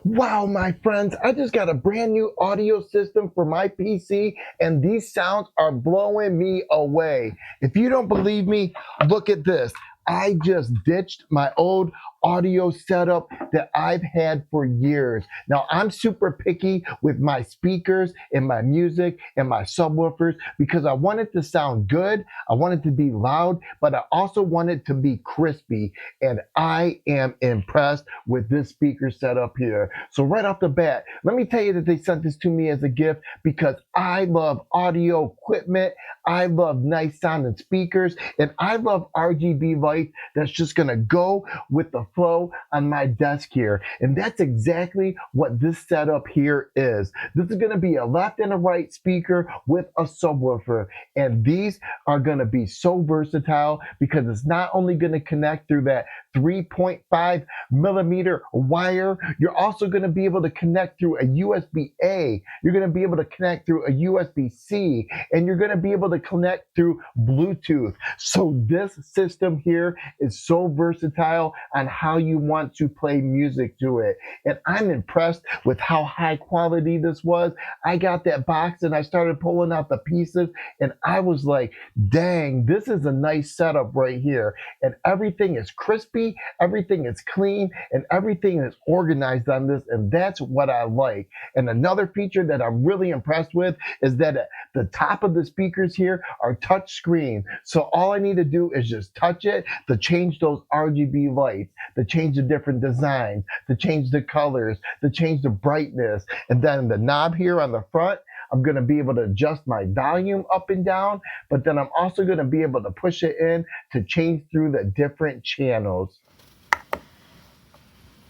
Wow, my friends, I just got a brand new audio system for my PC, and these sounds are blowing me away. If you don't believe me, look at this. I just ditched my old audio setup that I've had for years. Now, I'm super picky with my speakers and my music and my subwoofers because I want it to sound good, I want it to be loud, but I also want it to be crispy. And I am impressed with this speaker setup here. So right off the bat, let me tell you that they sent this to me as a gift because I love audio equipment. I love nice sounding speakers, and I love RGB light that's just gonna go with the flow on my desk here. And that's exactly what this setup here is. This is gonna be a left and a right speaker with a subwoofer. And these are gonna be so versatile because it's not only gonna connect through that 3.5 millimeter wire, you're also going to be able to connect through a USB A, you're going to be able to connect through a USB C, and you're going to be able to connect through Bluetooth. So this system here is so versatile on how you want to play music to it. And I'm impressed with how high quality this was. I got that box and I started pulling out the pieces, and I was like, dang, this is a nice setup right here. And everything is crispy, everything is clean, and everything is organized on this, and that's what I like. And another feature that I'm really impressed with is that at the top of the speakers here are touch screen. So all I need to do is just touch it to change those RGB lights, to change the different designs, to change the colors, to change the brightness. And then the knob here on the front, I'm going to be able to adjust my volume up and down, but then I'm also going to be able to push it in to change through the different channels.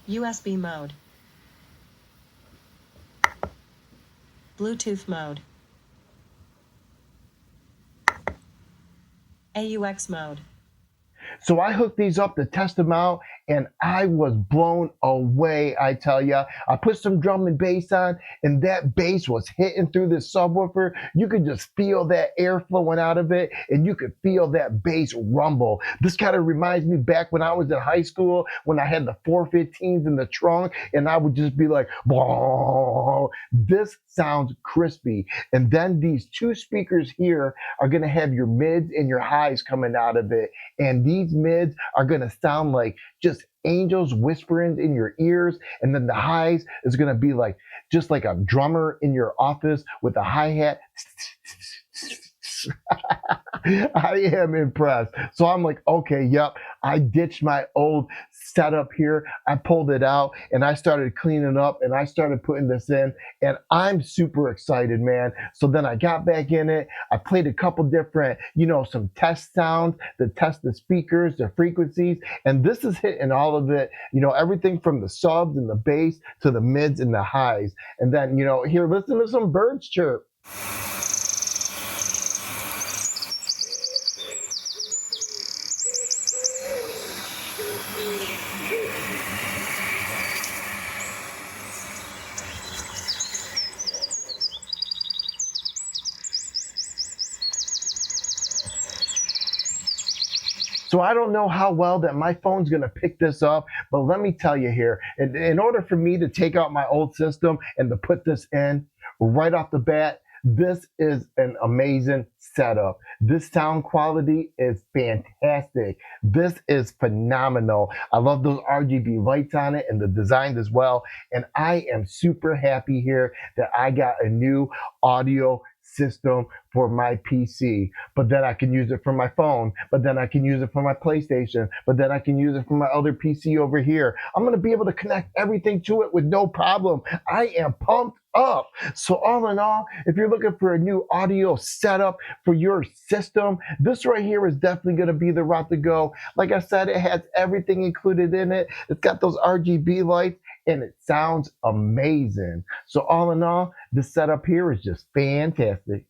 USB mode, Bluetooth mode, AUX mode. So I hooked these up to test them out, and I was blown away, I tell ya. I put some drum and bass on, and that bass was hitting through this subwoofer. You could just feel that air flowing out of it, and you could feel that bass rumble. This kind of reminds me back when I was in high school, when I had the 415s in the trunk, and I would just be like, "Whoa." This sounds crispy. And then these two speakers here are gonna have your mids and your highs coming out of it. And these mids are going to sound like just angels whispering in your ears, and then the highs is going to be like just like a drummer in your office with a hi-hat. I am impressed. So I'm like, okay, yep, I ditched my old setup here. I pulled it out and I started cleaning up and I started putting this in, and I'm super excited, man. So then I got back in it. I played a couple different, some test sounds to test the speakers, the frequencies, and this is hitting all of it, everything from the subs and the bass to the mids and the highs. And then, here, listen to some birds chirp. So I don't know how well that my phone's going to pick this up, but let me tell you here, in order for me to take out my old system and to put this in right off the bat, this is an amazing setup. This sound quality is fantastic. This is phenomenal. I love those RGB lights on it and the designs as well. And I am super happy here that I got a new audio system for my PC, but then I can use it for my phone, but then I can use it for my PlayStation, but then I can use it for my other PC over here. I'm going to be able to connect everything to it with no problem. I am pumped up. So all in all, if you're looking for a new audio setup for your system, this right here is definitely going to be the route to go. Like I said, it has everything included in it. It's got those RGB lights, and it sounds amazing. So all in all, the setup here is just fantastic.